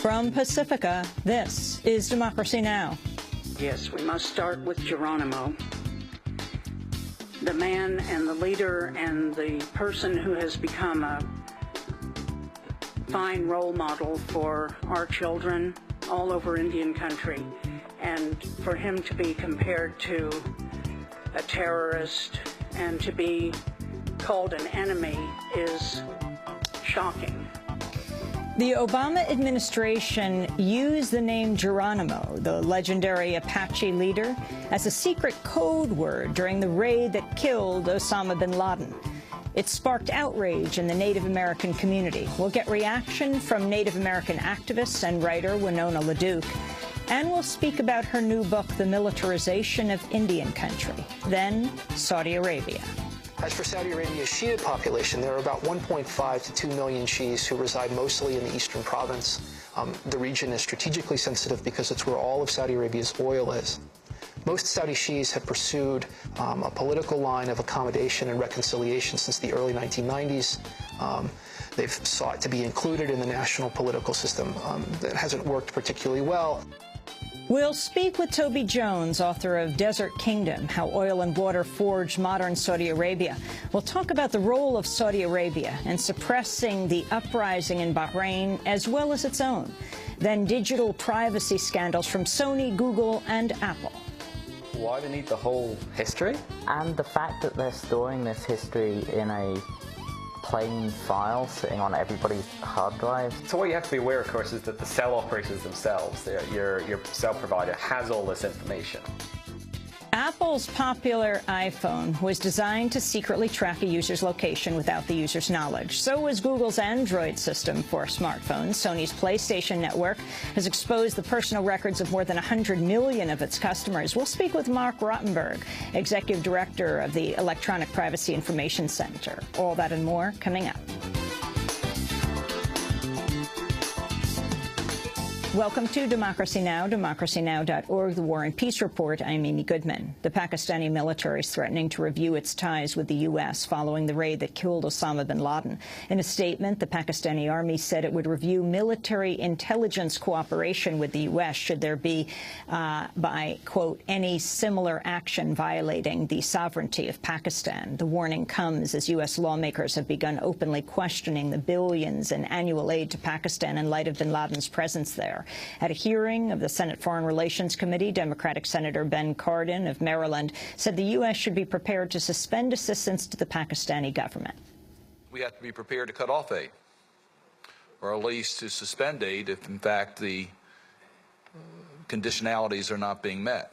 From Pacifica, this is Democracy Now! Yes, we must start with Geronimo, the man and the leader and the person who has become a fine role model for our children all over Indian country. And for him to be compared to a terrorist and to be called an enemy is shocking. The Obama administration used the name Geronimo, the legendary Apache leader, as a secret code word during the raid that killed Osama bin Laden. It sparked outrage in the Native American community. We'll get reaction from Native American activist and writer Winona LaDuke. And we'll speak about her new book, The Militarization of Indian Country. Then, Saudi Arabia. As for Saudi Arabia's Shia population, there are about 1.5 to 2 million Shias who reside mostly in the eastern province. The region is strategically sensitive because it's where all of Saudi Arabia's oil is. Most Saudi Shias have pursued a political line of accommodation and reconciliation since the early 1990s. They've sought to be included in the national political system. That hasn't worked particularly well. We'll speak with Toby Jones, author of Desert Kingdom, How Oil and Water Forged Modern Saudi Arabia. We'll talk about the role of Saudi Arabia in suppressing the uprising in Bahrain, as well as its own. Then digital privacy scandals from Sony, Google, and Apple. Why do they need the whole history? And the fact that they're storing this history in a plain file sitting on everybody's hard drive. So what you have to be aware, of course, is that the cell operators themselves, your cell provider, has all this information. Apple's popular iPhone was designed to secretly track a user's location without the user's knowledge. So was Google's Android system for smartphones. Sony's PlayStation Network has exposed the personal records of more than 100 million of its customers. We'll speak with Mark Rottenberg, Executive Director of the Electronic Privacy Information Center. All that and more coming up. Welcome to Democracy Now!, democracynow.org, the War and Peace Report. I'm Amy Goodman. The Pakistani military is threatening to review its ties with the U.S. following the raid that killed Osama bin Laden. In a statement, the Pakistani army said it would review military intelligence cooperation with the U.S. should there be, by, quote, any similar action violating the sovereignty of Pakistan. The warning comes as U.S. lawmakers have begun openly questioning the billions in annual aid to Pakistan in light of bin Laden's presence there. At a hearing of the Senate Foreign Relations Committee, Democratic Senator Ben Cardin of Maryland said the U.S. should be prepared to suspend assistance to the Pakistani government. We have to be prepared to cut off aid, or at least to suspend aid if, in fact, the conditionalities are not being met.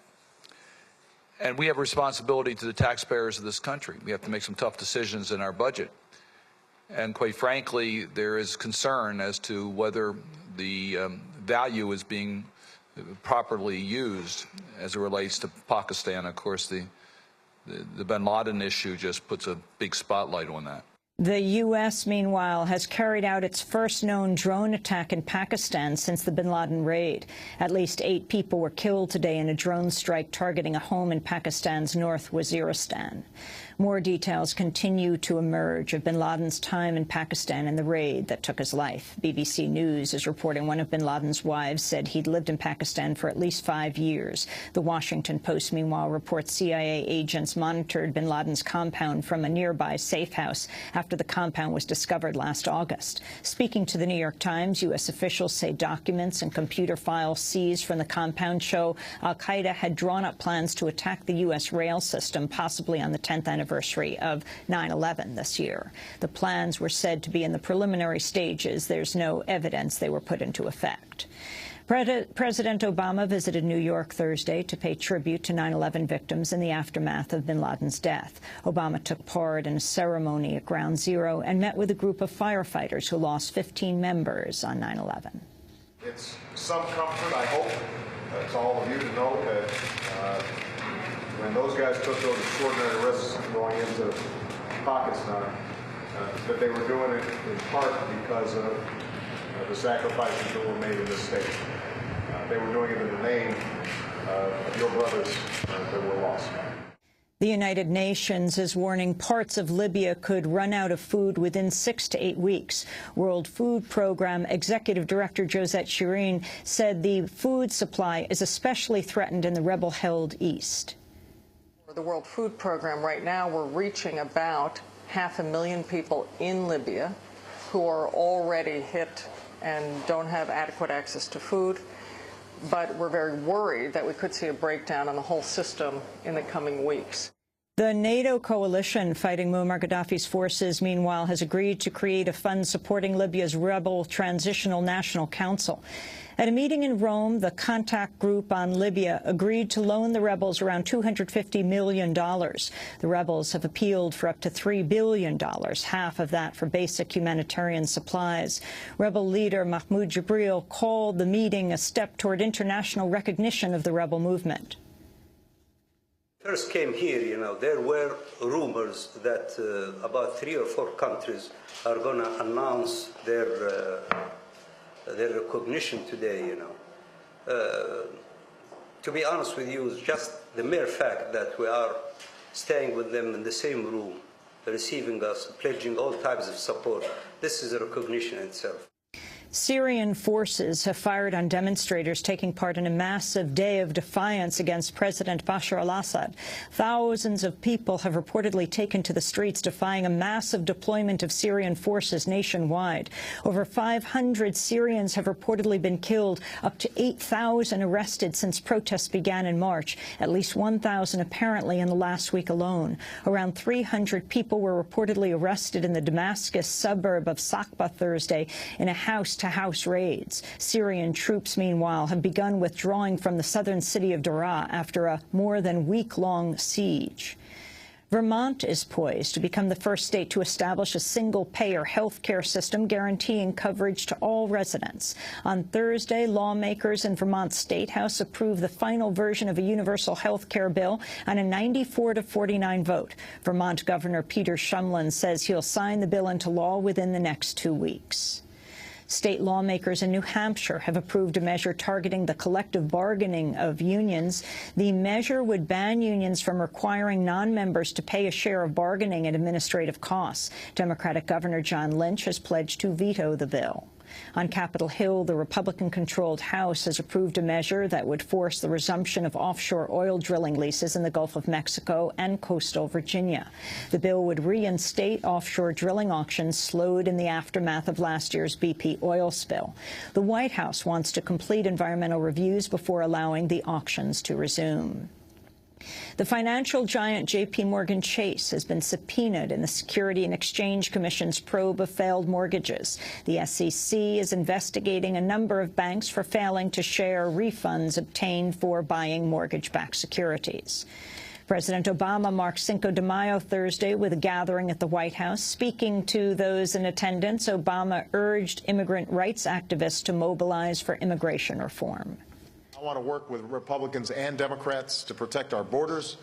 And we have a responsibility to the taxpayers of this country. We have to make some tough decisions in our budget. And quite frankly, there is concern as to whether the value is being properly used as it relates to Pakistan. Of course, the bin Laden issue just puts a big spotlight on that. The U.S., meanwhile, has carried out its first known drone attack in Pakistan since the bin Laden raid. At least 8 people were killed today in a drone strike targeting a home in Pakistan's North Waziristan. More details continue to emerge of bin Laden's time in Pakistan and the raid that took his life. BBC News is reporting one of bin Laden's wives said he'd lived in Pakistan for at least 5 years. The Washington Post, meanwhile, reports CIA agents monitored bin Laden's compound from a nearby safe house after the compound was discovered last August. Speaking to the New York Times, U.S. officials say documents and computer files seized from the compound show al-Qaeda had drawn up plans to attack the U.S. rail system, possibly on the 10th anniversary of 9/11 this year. The plans were said to be in the preliminary stages. There's no evidence they were put into effect. President Obama visited New York Thursday to pay tribute to 9/11 victims in the aftermath of bin Laden's death. Obama took part in a ceremony at Ground Zero and met with a group of firefighters who lost 15 members on 9/11. It's some comfort, I hope, to all of you to know that when those guys took those extraordinary risks going into Pakistan, that they were doing it in part because of the sacrifices that were made in this state. They were doing it in the name of your brothers that were lost. The United Nations is warning parts of Libya could run out of food within 6 to 8 weeks. World Food Programme Executive Director Josette Chirine said the food supply is especially threatened in the rebel-held east. For the World Food Programme, right now we're reaching about 500,000 people in Libya who are already hit and don't have adequate access to food. But we're very worried that we could see a breakdown in the whole system in the coming weeks. The NATO coalition fighting Muammar Gaddafi's forces, meanwhile, has agreed to create a fund supporting Libya's rebel Transitional National Council. At a meeting in Rome, the contact group on Libya agreed to loan the rebels around $250 million. The rebels have appealed for up to $3 billion, half of that for basic humanitarian supplies. Rebel leader Mahmoud Jibril called the meeting a step toward international recognition of the rebel movement. First came here, there were rumors that about 3 or 4 countries are going to announce their recognition today, To be honest with you, it's just the mere fact that we are staying with them in the same room, receiving us, pledging all types of support. This is a recognition itself. Syrian forces have fired on demonstrators taking part in a massive day of defiance against President Bashar al-Assad. Thousands of people have reportedly taken to the streets defying a massive deployment of Syrian forces nationwide. Over 500 Syrians have reportedly been killed, up to 8,000 arrested since protests began in March, at least 1,000 apparently in the last week alone. Around 300 people were reportedly arrested in the Damascus suburb of Sakba Thursday in a house-to-house raids. Syrian troops, meanwhile, have begun withdrawing from the southern city of Daraa after a more than week-long siege. Vermont is poised to become the first state to establish a single-payer health care system guaranteeing coverage to all residents. On Thursday, lawmakers in Vermont's State House approved the final version of a universal health care bill on a 94-49 vote. Vermont Governor Peter Shumlin says he'll sign the bill into law within the next 2 weeks. State lawmakers in New Hampshire have approved a measure targeting the collective bargaining of unions. The measure would ban unions from requiring non-members to pay a share of bargaining and administrative costs. Democratic Governor John Lynch has pledged to veto the bill. On Capitol Hill, the Republican-controlled House has approved a measure that would force the resumption of offshore oil drilling leases in the Gulf of Mexico and coastal Virginia. The bill would reinstate offshore drilling auctions slowed in the aftermath of last year's BP oil spill. The White House wants to complete environmental reviews before allowing the auctions to resume. The financial giant J.P. Morgan Chase has been subpoenaed in the Security and Exchange Commission's probe of failed mortgages. The SEC is investigating a number of banks for failing to share refunds obtained for buying mortgage-backed securities. President Obama marked Cinco de Mayo Thursday with a gathering at the White House. Speaking to those in attendance, Obama urged immigrant rights activists to mobilize for immigration reform. I want to work with Republicans and Democrats to protect our borders,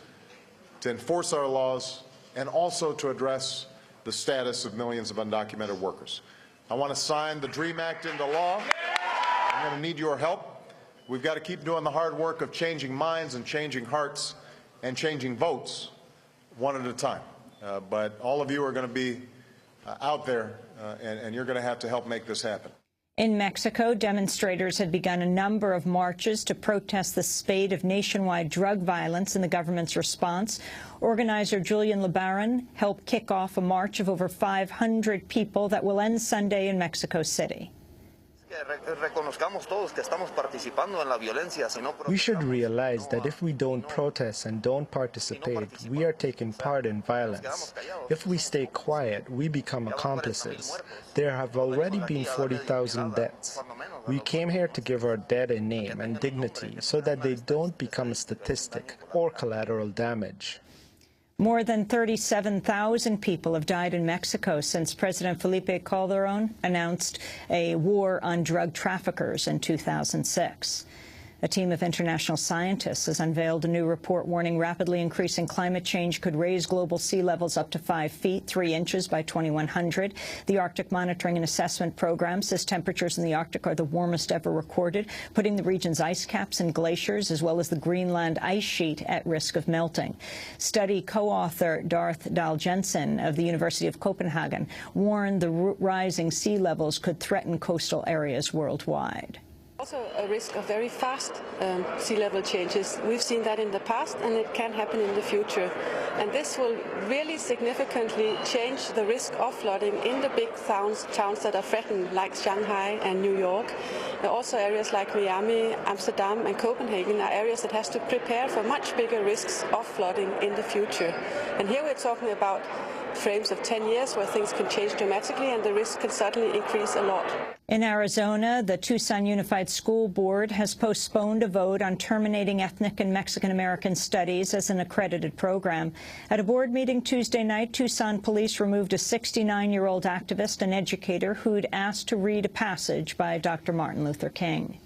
to enforce our laws, and also to address the status of millions of undocumented workers. I want to sign the DREAM Act into law. I'm going to need your help. We've got to keep doing the hard work of changing minds and changing hearts and changing votes one at a time. But all of you are going to be out there, and you're going to have to help make this happen. In Mexico, demonstrators had begun a number of marches to protest the spate of nationwide drug violence and the government's response. Organizer Julian LeBaron helped kick off a march of over 500 people that will end Sunday in Mexico City. We should realize that if we don't protest and don't participate, we are taking part in violence. If we stay quiet, we become accomplices. There have already been 40,000 deaths. We came here to give our dead a name and dignity so that they don't become a statistic or collateral damage. More than 37,000 people have died in Mexico since President Felipe Calderón announced a war on drug traffickers in 2006. A team of international scientists has unveiled a new report warning rapidly increasing climate change could raise global sea levels up to 5 feet, 3 inches by 2100. The Arctic Monitoring and Assessment Program says temperatures in the Arctic are the warmest ever recorded, putting the region's ice caps and glaciers, as well as the Greenland ice sheet, at risk of melting. Study co-author Darth Dahl Jensen of the University of Copenhagen warned the rising sea levels could threaten coastal areas worldwide. Also a risk of very fast sea level changes. We've seen that in the past, and it can happen in the future. And this will really significantly change the risk of flooding in the big towns that are threatened, like Shanghai and New York. Also areas like Miami, Amsterdam and Copenhagen are areas that has to prepare for much bigger risks of flooding in the future. And here we're talking about frames of 10 years where things can change dramatically and the risk can suddenly increase a lot. In Arizona, the Tucson Unified School Board has postponed a vote on terminating ethnic and Mexican-American studies as an accredited program. At a board meeting Tuesday night, Tucson police removed a 69-year-old activist and educator who'd asked to read a passage by Dr. Martin Luther King.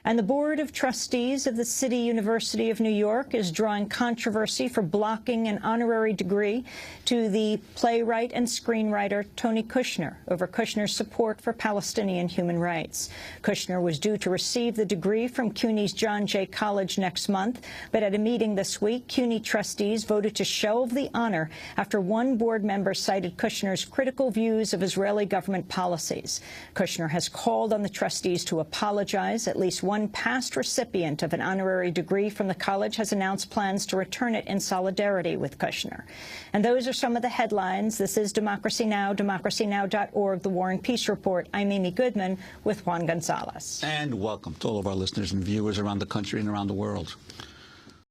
And the Board of Trustees of the City University of New York is drawing controversy for blocking an honorary degree to the playwright and screenwriter Tony Kushner over Kushner's support for Palestinian human rights. Kushner was due to receive the degree from CUNY's John Jay College next month, but at a meeting this week, CUNY trustees voted to shelve the honor after one board member cited Kushner's critical views of Israeli government policies. Kushner has called on the trustees to apologize. At least one past recipient of an honorary degree from the college has announced plans to return it in solidarity with Kushner. And those are some of the headlines. This is Democracy Now!, democracynow.org, The War and Peace Report. I'm Amy Goodman with Juan Gonzalez. And welcome to all of our listeners and viewers around the country and around the world.